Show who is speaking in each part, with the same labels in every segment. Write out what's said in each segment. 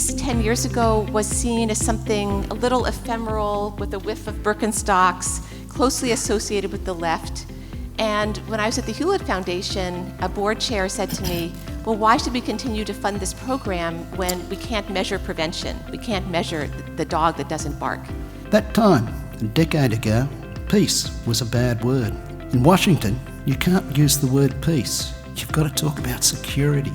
Speaker 1: peace 10 years ago was seen as something a little ephemeral with a whiff of Birkenstocks, closely associated with the left. And when I was at the Hewlett Foundation, a board chair said to me, well, why should we continue to fund this program when we can't measure prevention? We can't measure the dog that doesn't bark.
Speaker 2: That time, a decade ago, peace was a bad word. In Washington, you can't use the word peace. You've got to talk about security.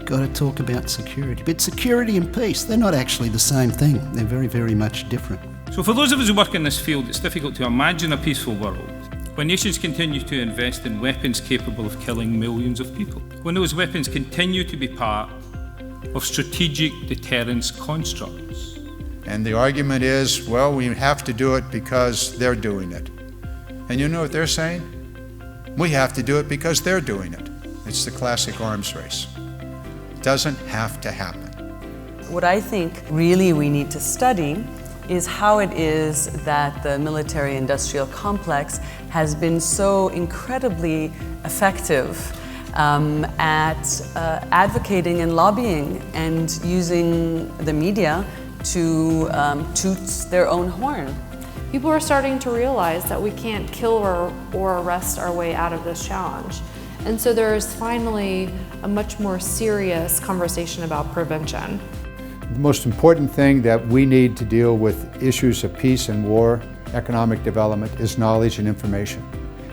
Speaker 2: Got to talk about security. But security and peace, they're not actually the same thing. They're very, very much different.
Speaker 3: So for those of us who work in this field, it's difficult to imagine a peaceful world when nations continue to invest in weapons capable of killing millions of people, when those weapons continue to be part of strategic deterrence constructs.
Speaker 4: And the argument is, well, we have to do it because they're doing it. And you know what they're saying? We have to do it because they're doing it. It's the classic arms race. It doesn't have to happen.
Speaker 5: What I think really we need to study is how it is that the military-industrial complex has been so incredibly effective at advocating and lobbying and using the media to toot their own horn.
Speaker 6: People are starting to realize that we can't kill or arrest our way out of this challenge. And so there's finally a much more serious conversation about prevention.
Speaker 4: The most important thing that we need to deal with issues of peace and war, economic development, is knowledge and information.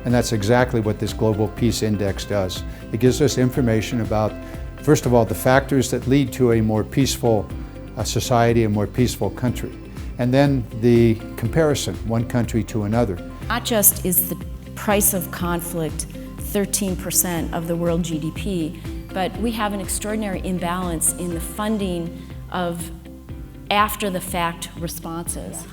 Speaker 4: And that's exactly what this Global Peace Index does. It gives us information about, first of all, the factors that lead to a more peaceful society, a more peaceful country. And then the comparison, one country to another.
Speaker 7: Not just is the price of conflict 13% of the world GDP, but we have an extraordinary imbalance in the funding of after-the-fact responses.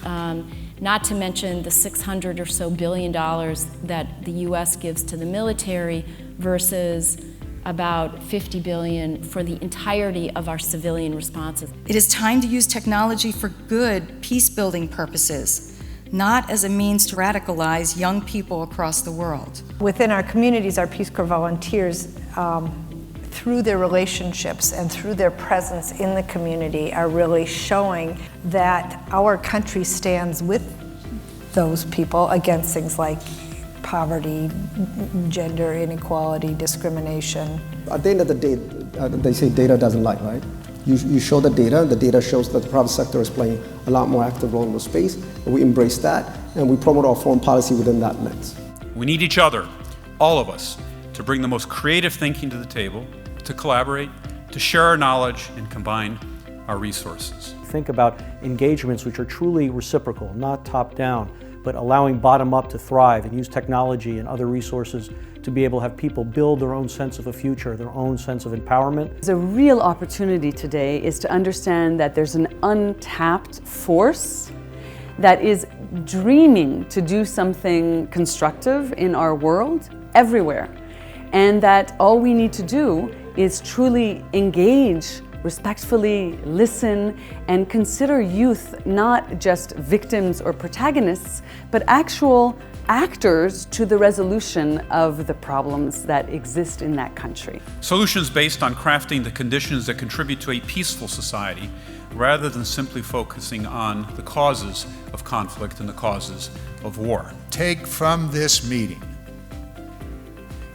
Speaker 7: Not to mention the $600 or so billion that the US gives to the military versus about $50 billion for the entirety of our civilian responses.
Speaker 8: It is time to use technology for good peace-building purposes, not as a means to radicalize young people across the world.
Speaker 9: Within our communities, our Peace Corps volunteers, through their relationships and through their presence in the community, are really showing that our country stands with those people against things like poverty, gender inequality, discrimination.
Speaker 10: At the end of the day, they say data doesn't lie, right? You show the data shows that the private sector is playing a lot more active role in the space, and we embrace that, and we promote our foreign policy within that lens.
Speaker 11: We need each other, all of us, to bring the most creative thinking to the table, to collaborate, to share our knowledge, and combine our resources.
Speaker 12: Think about engagements which are truly reciprocal, not top-down, but allowing bottom-up to thrive and use technology and other resources to be able to have people build their own sense of a future, their own sense of empowerment.
Speaker 5: The real opportunity today is to understand that there's an untapped force that is dreaming to do something constructive in our world everywhere, and that all we need to do is truly engage, respectfully listen, and consider youth not just victims or protagonists, but actual actors to the resolution of the problems that exist in that country.
Speaker 11: Solutions based on crafting the conditions that contribute to a peaceful society, rather than simply focusing on the causes of conflict and the causes of war.
Speaker 4: Take from this meeting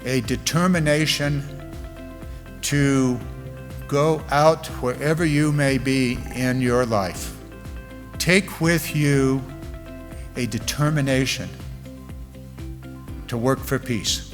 Speaker 4: a determination to go out wherever you may be in your life. Take with you a determination to work for peace.